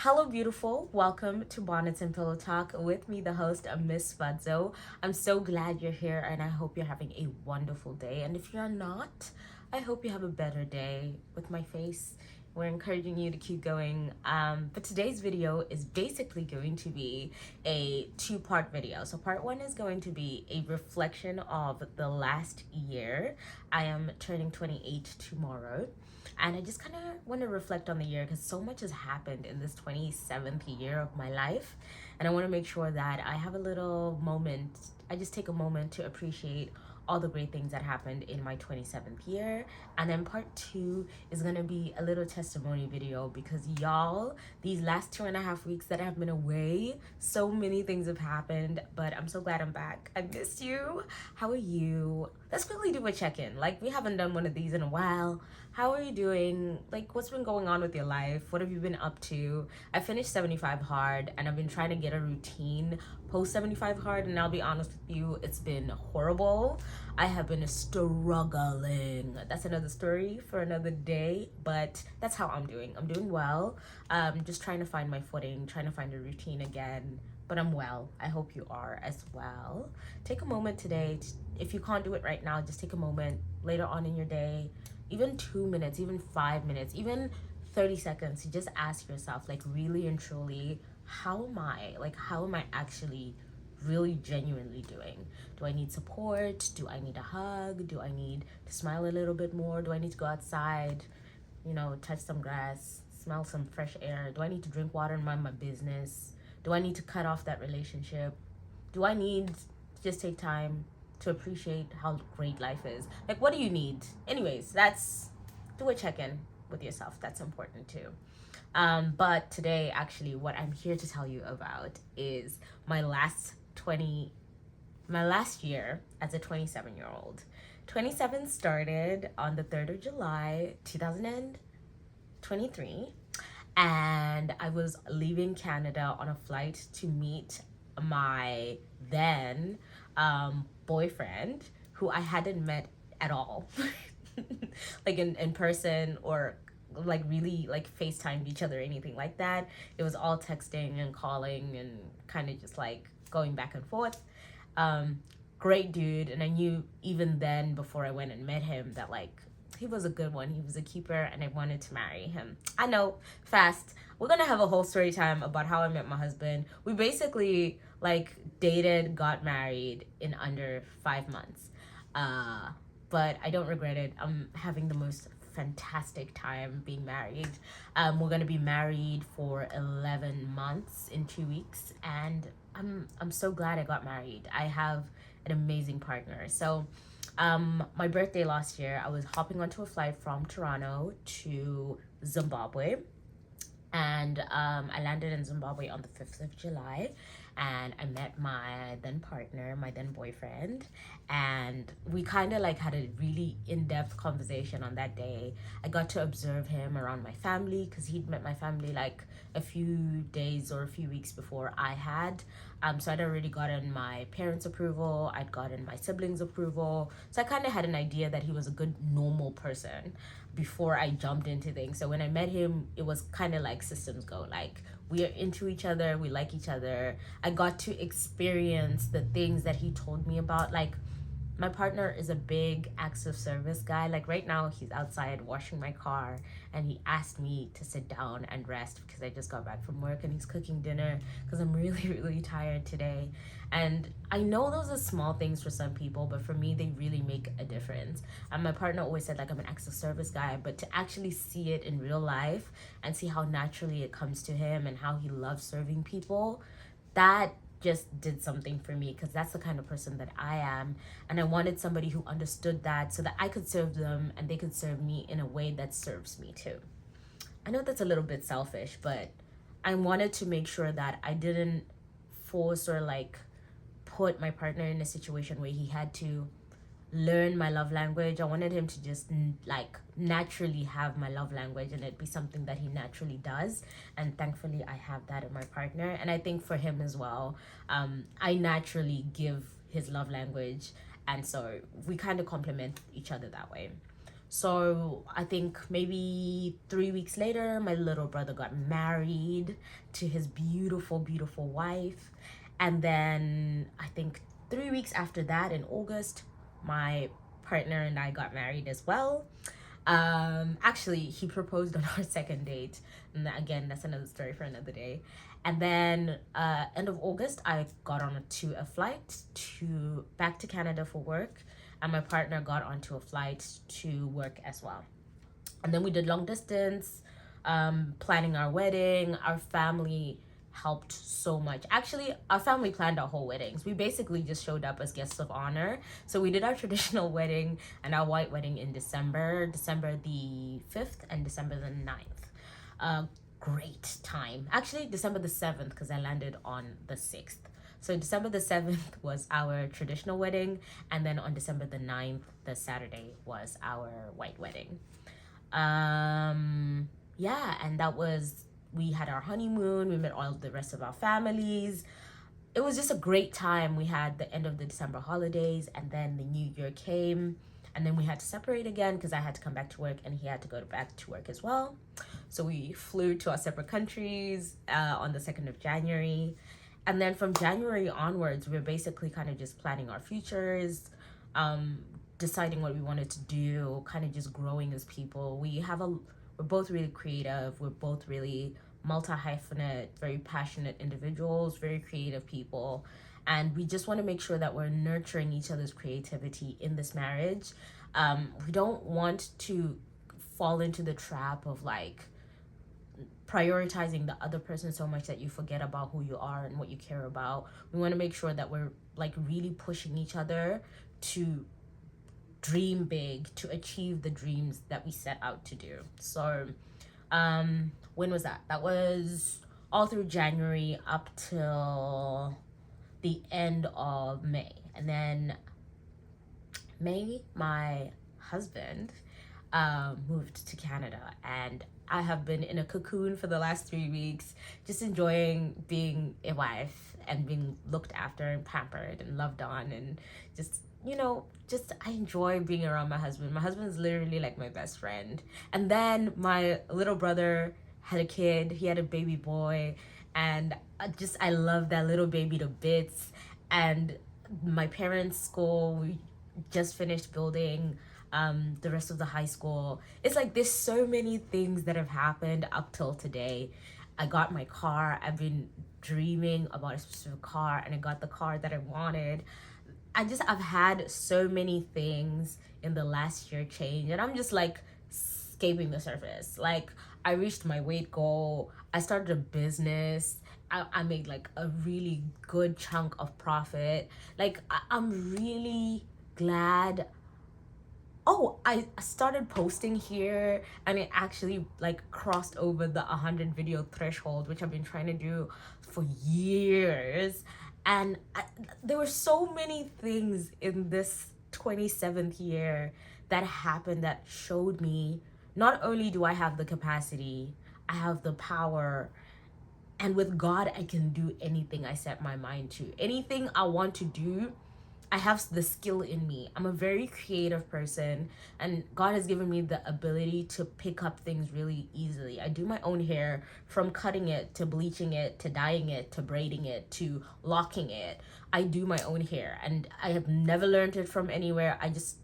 Hello, beautiful. Welcome to Bonnets and Pillow Talk with me, the host, Miss Fadzo. I'm so glad you're here and I hope you're having a wonderful day. And if you're not, I hope you have a better day with my face. We're encouraging you to keep going. But today's video is basically going to be a two-part video. So part one is going to be a reflection of the last year. I am turning 28 tomorrow. And I just kind of want to reflect on the year because so much has happened in this 27th year of my life. And I want to make sure that I have a little moment. I just take a moment to appreciate all the great things that happened in my 27th year. And then part two is going to be a little testimony video because y'all, these last 2.5 weeks that I've been away, so many things have happened, but I'm so glad I'm back. I missed you. How are you? Let's quickly do a check-in. Like, we haven't done one of these in a while. How are you doing? Like, what's been going on with your life? What have you been up to? I finished 75 hard and I've been trying to get a routine post 75 hard, and I'll be honest with you, it's been horrible. I have been struggling. That's another story for another day, but that's how I'm doing. I'm doing well. Just trying to find my footing, trying to find a routine again, but I'm well. I hope you are as well. Take a moment today. If you can't do it right now, just take a moment later on in your day, even 2 minutes, even 5 minutes, even 30 seconds. You just ask yourself, like, really and truly, how am I? Like, how am I actually really genuinely doing? Do I need support? Do I need a hug? Do I need to smile a little bit more? Do I need to go outside, you know, touch some grass, smell some fresh air? Do I need to drink water and mind my business? Do I need to cut off that relationship? Do I need to just take time to appreciate how great life is? Like, what do you need? Anyways, do a check-in with yourself. That's important too. But today, actually, what I'm here to tell you about is my last year as a 27-year-old. 27 started on the 3rd of July, 2023. And I was leaving Canada on a flight to meet my then boyfriend, who I hadn't met at all, like in person or like really like FaceTimed each other or anything like that. It was all texting and calling and kind of just like going back and forth. Great dude, and I knew even then before I went and met him that like he was a good one. He was a keeper and I wanted to marry him. I know, fast. We're gonna have a whole story time about how I met my husband. We basically like dated, got married in under 5 months. But I don't regret it. I'm having the most fantastic time being married. We're gonna be married for 11 months in 2 weeks, and I'm so glad I got married. I have an amazing partner. So my birthday last year, I was hopping onto a flight from Toronto to Zimbabwe, and I landed in Zimbabwe on the 5th of July, and I met my then partner, my then boyfriend, and we kind of like had a really in-depth conversation on that day. I got to observe him around my family because he'd met my family like a few days or a few weeks before I had. So I'd already gotten my parents' approval, I'd gotten my siblings' approval, so I kind of had an idea that he was a good normal person before I jumped into things. So when I met him, it was kind of like systems go, like we are into each other, we like each other. I got to experience the things that he told me about. Like, my partner is a big acts of service guy. Like right now he's outside washing my car and he asked me to sit down and rest because I just got back from work, and he's cooking dinner because I'm really really tired today. And I know those are small things for some people, but for me they really make a difference. And my partner always said like I'm an acts of service guy, but to actually see it in real life and see how naturally it comes to him and how he loves serving people, that just did something for me because that's the kind of person that I am, and I wanted somebody who understood that so that I could serve them and they could serve me in a way that serves me too. I know that's a little bit selfish, but I wanted to make sure that I didn't force or like put my partner in a situation where he had to learn my love language. I wanted him to just like naturally have my love language and it be something that he naturally does, and thankfully I have that in my partner. And I think for him as well, I naturally give his love language, and so we kind of complement each other that way. So I think maybe 3 weeks later, my little brother got married to his beautiful, beautiful wife. And then I think 3 weeks after that, in August, my partner and I got married as well. Actually, he proposed on our second date, and again, that's another story for another day. And then, end of August, I got on a flight to back to Canada for work, and my partner got onto a flight to work as well. And then we did long distance, planning our wedding. Our family helped so much. Actually, our family planned our whole weddings. We basically just showed up as guests of honor. So we did our traditional wedding and our white wedding in December the 5th and December the 9th. Great time. Actually, December the 7th, because I landed on the 6th. So December the 7th was our traditional wedding, and then on December the 9th, the Saturday, was our white wedding. Yeah, and we had our honeymoon. We met all the rest of our families. It was just a great time. We had the end of the December holidays, and then the new year came, and then we had to separate again because I had to come back to work and he had to go back to work as well. So we flew to our separate countries on the 2nd of January. And then from January onwards, we were basically kind of just planning our futures, deciding what we wanted to do, kind of just growing as people. We're both really creative. We're both really multi-hyphenate, very passionate individuals, very creative people. And we just want to make sure that we're nurturing each other's creativity in this marriage. We don't want to fall into the trap of like prioritizing the other person so much that you forget about who you are and what you care about. We want to make sure that we're like really pushing each other to dream big, to achieve the dreams that we set out to do. So when was that? That was all through January up till the end of May. And then May, my husband moved to Canada, and I have been in a cocoon for the last 3 weeks, just enjoying being a wife and being looked after and pampered and loved on, and just I enjoy being around my husband. My husband is literally like my best friend. And then my little brother had a kid. He had a baby boy, and I love that little baby to bits. And my parents' school, we just finished building the rest of the high school. It's like there's so many things that have happened up till today. I got my car. I've been dreaming about a specific car, and I got the car that I wanted. I've had so many things in the last year change, and I'm just like scaping the surface. Like, I reached my weight goal. I started a business. I made like a really good chunk of profit. Like, I'm really glad. Oh, I started posting here, and it actually like crossed over the 100 video threshold, which I've been trying to do for years. And there were so many things in this 27th year that happened that showed me not only do I have the capacity, I have the power, and with God, I can do anything I set my mind to. Anything I want to do, I have the skill in me. I'm a very creative person, and God has given me the ability to pick up things really easily. I do my own hair, from cutting it to bleaching it to dyeing it to braiding it to locking it. I do my own hair, and I have never learned it from anywhere. I just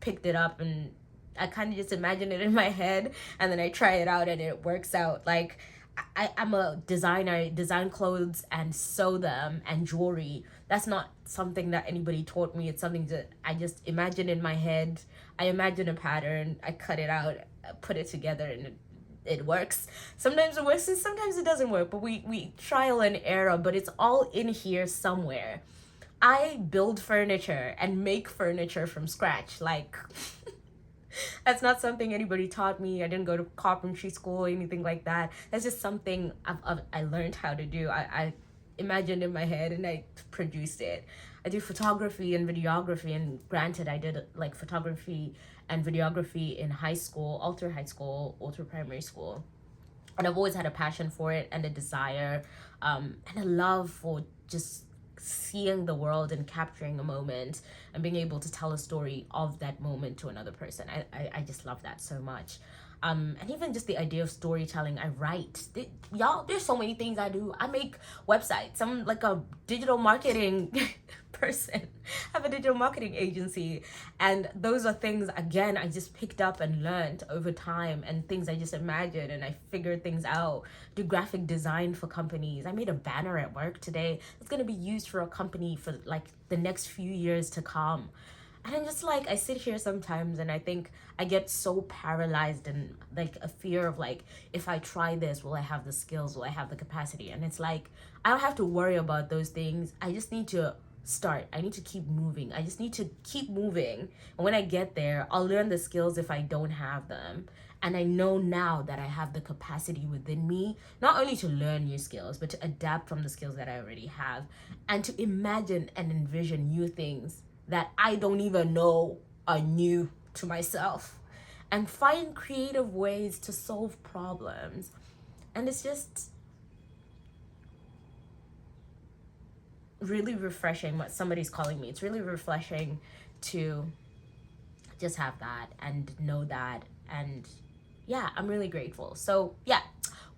picked it up, and I kind of just imagine it in my head, and then I try it out and it works out. Like, I'm a designer. I design clothes and sew them and jewelry. That's not something that anybody taught me. It's something that I just imagine in my head. I imagine a pattern, I cut it out, put it together, and it works. Sometimes it works and sometimes it doesn't work, but we trial and error, but it's all in here somewhere. I build furniture and make furniture from scratch. Like, that's not something anybody taught me. I didn't go to carpentry school or anything like that. That's just something I learned how to do. I imagined in my head and I produced it. I do photography and videography, and granted, I did like photography and videography in high school, all through high school, all through primary school. And I've always had a passion for it and a desire and a love for just seeing the world and capturing a moment and being able to tell a story of that moment to another person. I just love that so much. And even just the idea of storytelling, I write. Y'all, there's so many things I do. I make websites. I'm like a digital marketing person. I have a digital marketing agency. And those are things, again, I just picked up and learned over time, and things I just imagined and I figured things out. Do graphic design for companies. I made a banner at work today that's going to be used for a company for like the next few years to come. And I'm just like, I sit here sometimes and I think I get so paralyzed and like a fear of like, if I try this, will I have the skills? Will I have the capacity? And it's like, I don't have to worry about those things. I just need to start. I need to keep moving. I just need to keep moving. And when I get there, I'll learn the skills if I don't have them. And I know now that I have the capacity within me, not only to learn new skills, but to adapt from the skills that I already have and to imagine and envision new things that I don't even know are new to myself, and find creative ways to solve problems. And it's just really refreshing what somebody's calling me. It's really refreshing to just have that and know that. And yeah, I'm really grateful. So yeah,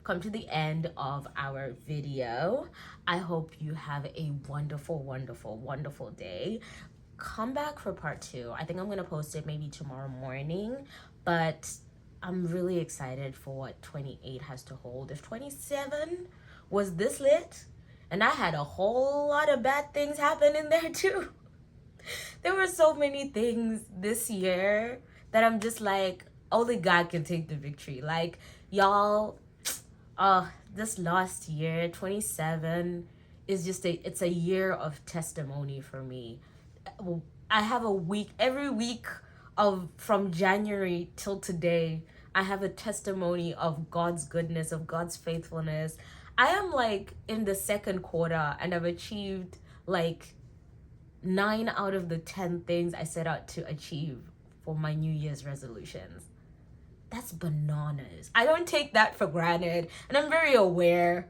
come to the end of our video. I hope you have a wonderful, wonderful, wonderful day. Come back for part 2. I think I'm gonna post it maybe tomorrow morning, but I'm really excited for what 28 has to hold. If 27 was this lit, and I had a whole lot of bad things happen in there too. There were so many things this year that I'm just like, only God can take the victory. Like, y'all, this last year, 27, is just it's a year of testimony for me. I have a week, every week of from January till today, I have a testimony of God's goodness, of God's faithfulness. I am like in the second quarter and I've achieved like 9 out of the 10 things I set out to achieve for my New Year's resolutions. That's bananas. I don't take that for granted, and I'm very aware